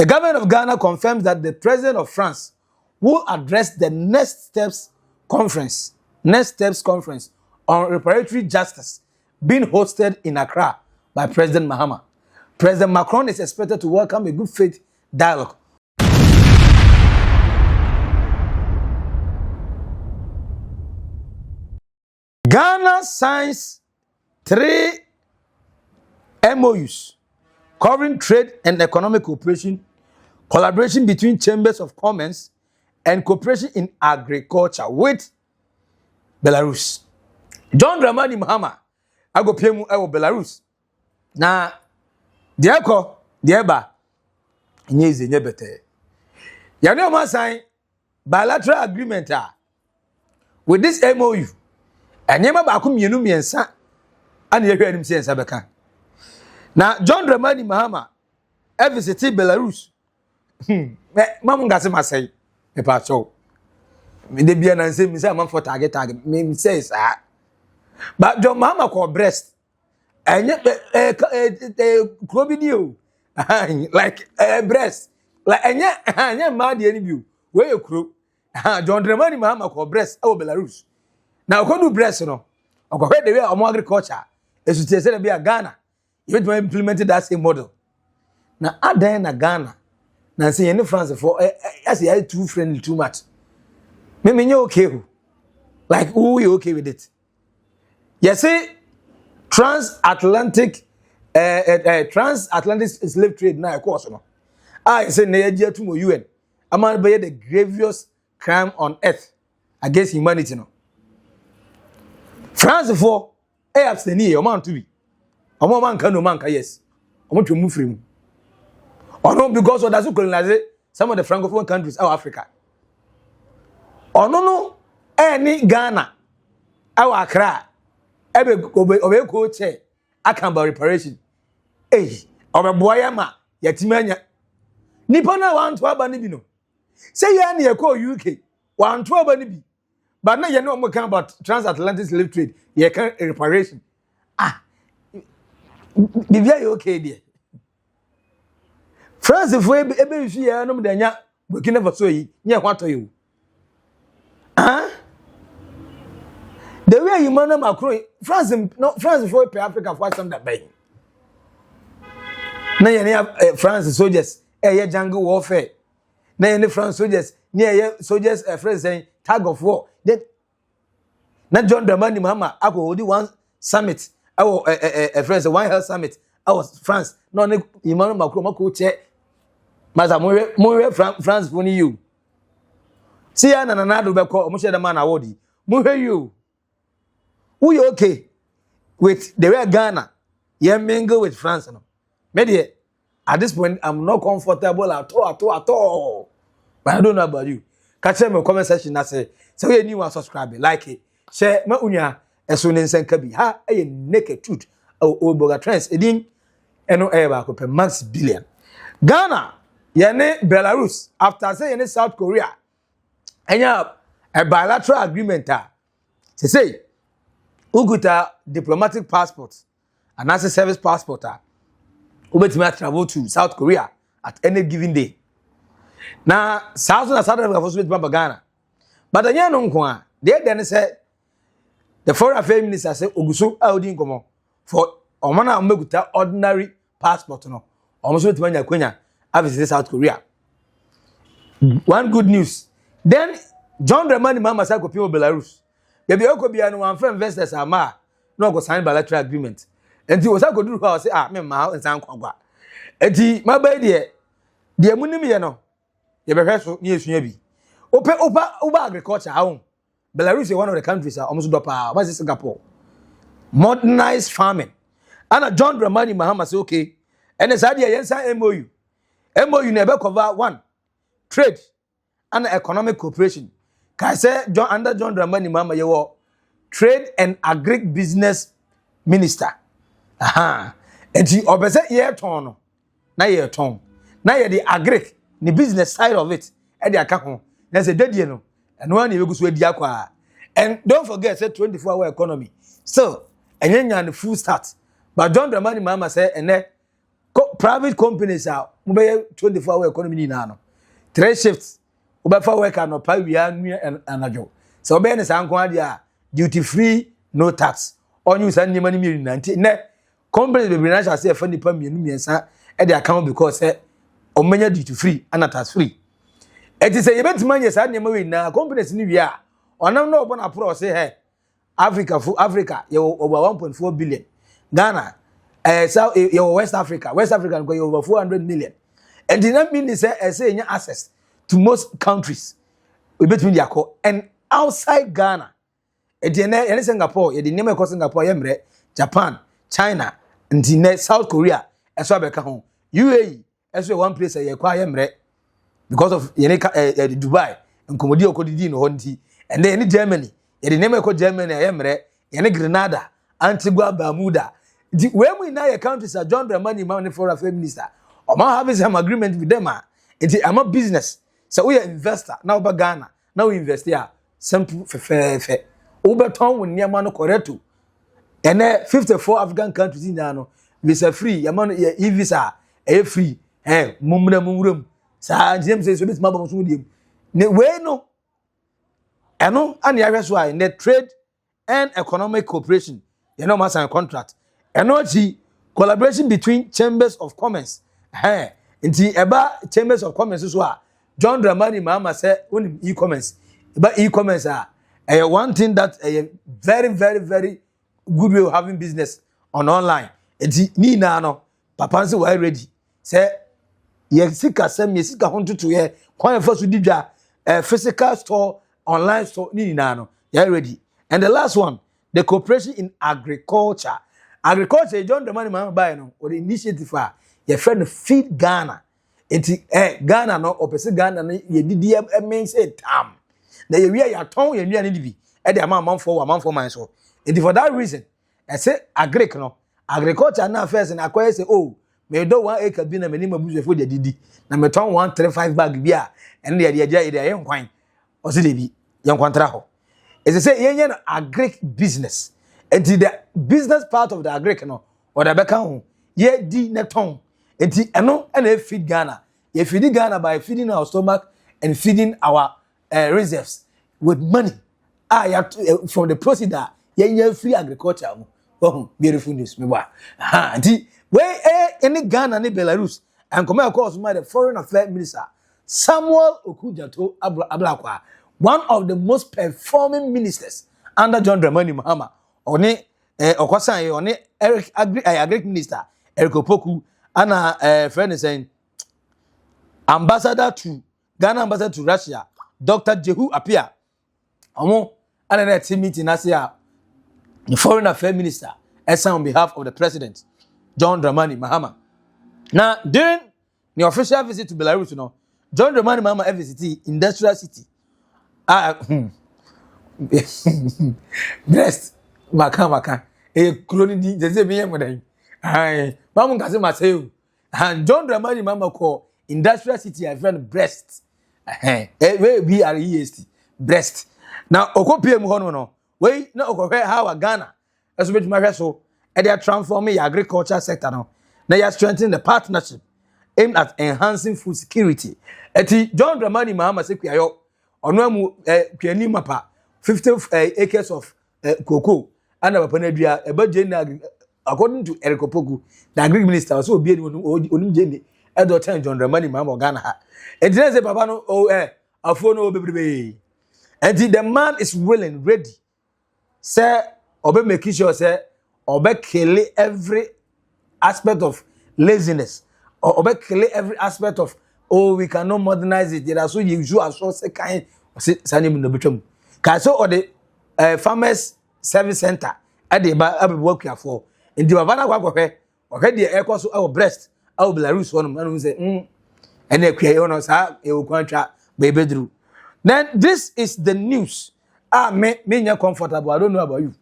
The government of Ghana confirms that the president of France will address the Next Steps Conference on Reparatory Justice being hosted in Accra by President Mahama. President Macron is expected to welcome a good faith dialogue. Ghana signs 3 MoUs covering trade and economic cooperation, collaboration between chambers of commerce, and cooperation in agriculture with Belarus. John Mahama ago pemu ewo Belarus. Na diako dieba nyeze nyebete. Ya no man sign bilateral agreement with this MoU. Enyema ba ko mienu miensa ana yehwe anim sensa beka. Na John Mahama visite Belarus. Mamu ngase masai. Me pa cho. Me de bia na nse mi say am for target me say sa. But John Mahama ko Brest. Enye krobidio. Like Brest. Like enye ma de ani biu. We ekro. John Mahama ko Brest e Belarus. Na okodu Brest no. Okokwe de we omo agriculture. Esutie se na bia Ghana. You to implement that same model. Na adan na Ghana. Na say any France for as you too friendly too much. Me okay. Like who you okay with it? You see transatlantic slave trade na course no. I say na yegia to mo UN. Among be the grievous crime on earth against humanity no. France for abstain here amount to be. Omo man can no man ka yes. Omo to move free. Or no, because of that colonize some of the francophone countries of Africa. Or no, any Ghana, our Accra, obe ko che akamba reparation. Obe boyama yatimanya. Nipa na want to aba ni bi no. Say ya na ko UK, want to aba ni bi. But now you know we can about transatlantic slave trade. You can reparation. Bibia you okay there. France for ebe you here no me nya Burkina Faso yi nya kwato you. The way Emmanuel Macron France for Africa for some that bay. Na ye France soldiers jungle warfare. Na ye France soldiers near soldiers friends saying tag of war. Then na John Mahama ako hold one summit. Our friends one health summit. Our France no Emmanuel Macron mako che Maza mo France for you. See ya na do be call omo share man award. Mo you. Who you okay with the way Ghana? You mingle with France no. Me at this point I'm not comfortable at all. But I don't know about you. Catch me comment section na say we new one subscribe, like it, share ma unya eso ne nsenka bi. Ha e naked truth. O boga trends edin eno e ba ko pe max billion. Ghana yene Belarus after say yene South Korea enya a bilateral agreement say uguta diplomatic passport and as a service passport ubetimi travel to South Korea at any given day. Na South Africa for South Ghana. But anya no nko a they say the foreign affairs minister say oguso audi nkomo for omana omeguta ordinary passport no omoso betimi anya kwenya visit South Korea. One good news. Then John Mahama say go pay Belarus. Baby okobia no one friend investors ama no go sign bilateral agreement. Enti wo say go do how say me ma nsan kwagwa. Enti mabai de munim ye no ye behwe so ne esua bi. Opa agriculture how Belarus is one of the countries almost do pa was Singapore. Modernized farming. And John Mahama say okay. And it's idea yensa MoU. MoU never cover one trade and economic cooperation. Can say under John Mahama you trade and agribusiness minister. And he obese year ton. Na year ton. Na ye the agric, the business side of it. E dey aka ho. Na say dadie no. And one you go so adi akwa. And don't forget say 24-hour economy. So, enya the full start. But John Mahama say ene Private companies are 24-hour economy now. 3 shifts. Ubefa work and pay we and ajo. So be any sanko dia duty free, no tax. On you send money me 90. Ne companies be na shall say for nipa miensa e dey account because omenya duty free and tax free. It is a event man yes and we na companies ni wi a onam no obo na pro say hey Africa you over 1.4 billion. Ghana South West Africa go over 400 million. And did not mean say access to most countries between their core and outside Ghana. And Singapore, the name of Singapore, Japan, China, and South Korea, as well as home. UAE, as well one place because of Dubai and Komodio Kodidino Honti, and then Germany, the name of Germany, Grenada, Antigua, Bermuda. When we now countries are John Mahama for a minister, or having some agreement with them, I'm a business. So we are investor now by Ghana. Now we invest here. Simple fair. Overton when Yamano Koretu. And 54 African countries in Yano. Visa free, Yamano e-visa, free. Mumrum. Sir James says with Mabon Sudim. No. I know, and the areas why in the trade and economic cooperation, mass and contract. Energy collaboration between chambers of commerce. Inti eba chambers of commerce so John Mahama said on e-commerce. But e-commerce one thing that very good way of having business on online. Inti ni na no papa say we ready. Say ye sika sem ye sika honto to ye kwan fa so didwa physical store online store ni na no ye ready. And the last one, the cooperation in agriculture. Agriculture, John Mahama buy no or the initiative your friend feed Ghana. Ghana no or person Ghana ye didi mean say tam. Na ye wia ya ton ye nua ni bi. E dey man for man so. And for that reason, I say agriculture na first and acquire say oh, me do 1 acre bi na me ni mabuzu for the didi. Na me ton 135 bag bi a and dey yen kwan. O se dey bi yen kwantra ho. It say yen agric business. And the business part of the agric no or the beka ye di neton. Enti eno na feed Ghana. Ye feed Ghana by feeding our stomach and feeding our reserves with money. From the procedure ye free agriculture. Oh, beautiful news me wa. Enti where any Ghana ni Belarus and come across my the foreign affairs minister Samuel Okudzeto Ablakwa, one of the most performing ministers under John Mahama. Oni Okwasan oni agric minister Opoku ana friend is saying ambassador to Ghana ambassador to Russia Dr. Jehu Appiah omo ana na team meeting asia the foreign affairs minister on behalf of the president John Mahama. Now during the official visit to Belarus John Mahama visited industrial city Brest Maka kroni di ze me yem dan mamu nkase maseu and John Mahama call industrial city I friend Brest BREST Brest now okopie mu hono no we na okohwe how Ghana eso betuma hwe so e dey transform your agriculture sector no na you strengthen the partnership aimed at enhancing food security eti John Mahama say kwayo ono amu kwani mapa 50 acres of cocoa and papa na dua e ba jeni according to Opoku the agri minister so obi onim jeni e do ten John Mahama Ghana ha e dey say papa no afo no bebrebe and the man is willing ready say obe make sure say obe kill every aspect of laziness or obe kill every aspect of we cannot modernize it there are so usual so say kind sanim no betwam ka so or the farmers service center at the work here for in the Bavana Quaque, or had the air course our Brest, our Belarus one, and we say, and a creonos have a contract, baby drew. Then this is the news. Me you comfortable. I don't know about you.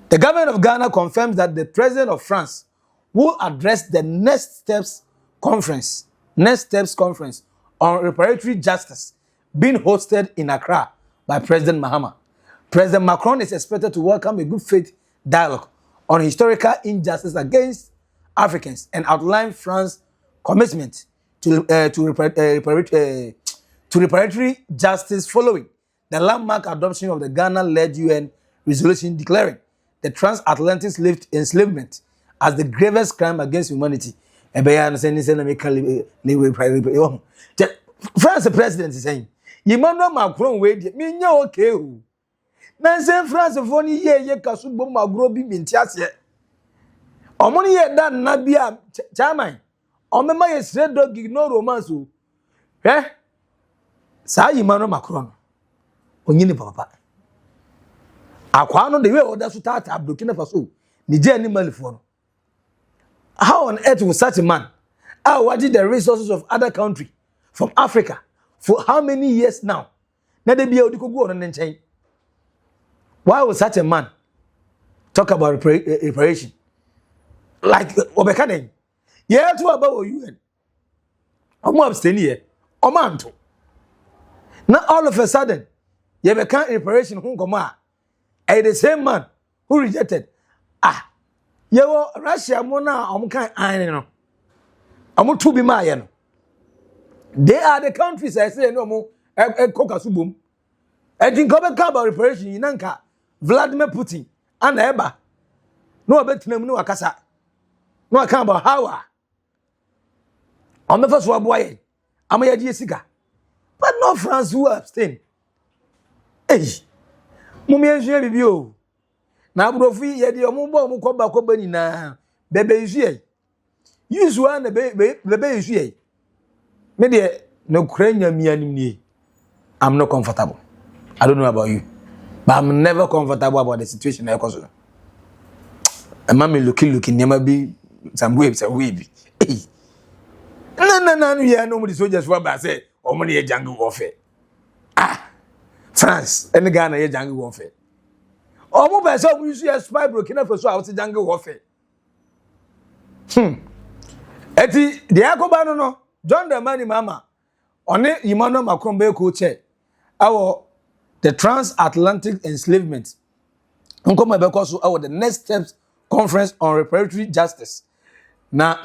The government of Ghana confirms that the president of France will address the next steps conference on reparatory justice being hosted in Accra by President Mahama. President Macron is expected to welcome a good faith dialogue on historical injustice against Africans and outlined France's commitment to reparatory justice following the landmark adoption of the Ghana-led UN resolution declaring the transatlantic enslavement as the gravest crime against humanity. France president is saying, Emmanuel Macron wait, me no okay. Nansen France for ni ye kasubo magro bi bintiase. Omoni ye da na bia chairman. Omema ye straight dog ignore romance o. Sa Emmanuel Macron. Onyini papa. Akwa no the way order so tata Burkina Faso. Niger ni malifo no. How on earth will such a man awarded the resources of other country from Africa for how many years now? Na de bia odiko go on nchen. Why would such a man talk about reparation? Like Obekane. Yeah, to about UN. I'm abstain here. Omanto. Now all of a sudden, you have a reparation who come out. And the same man who rejected. You Russia mona kind iron. I'm to be my. They are the countries I say no more. Kokasubum. I think about reparation in Anka. Vladimir Putin and Eba. No bet no akasa. No account about how. I'm the first one boy. I'm a Jessica. But no France who abstain. Hey, Mummy, you. Now, Brofi, yet your mumbo mukoba kobani na bebe is use one the baby is here. Maybe no cranium me. I'm not comfortable. I don't know about you. But I'm never comfortable about the situation. And mommy looking, there might be some waves and wavy. No, yeah, nobody soldiers were by say, or money a jungle warfare. France, and the Ghana a jungle warfare. Or more by some you see a spy broken up for so I was a jungle warfare. Eti, the Akobano no, John Mahama, on it, Emmanuel Macron co-chair. The transatlantic enslavement. Because of the next steps conference on reparatory justice. Now,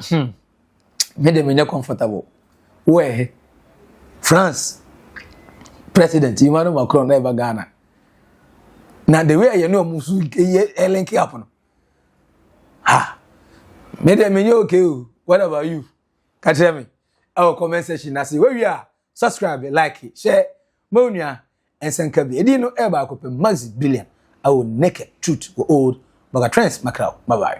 made them comfortable. Where France President Emmanuel Macron never Ghana. Now the way you know Musu Elenki happen. Made them okay. What about you? Catch me. Our comment section. I see where we are. Subscribe, like it, share, monia. And Sankabi, Edino Eba Cope Mazi Billion. I will naked truth for old Bagatrans Macau. Bye bye.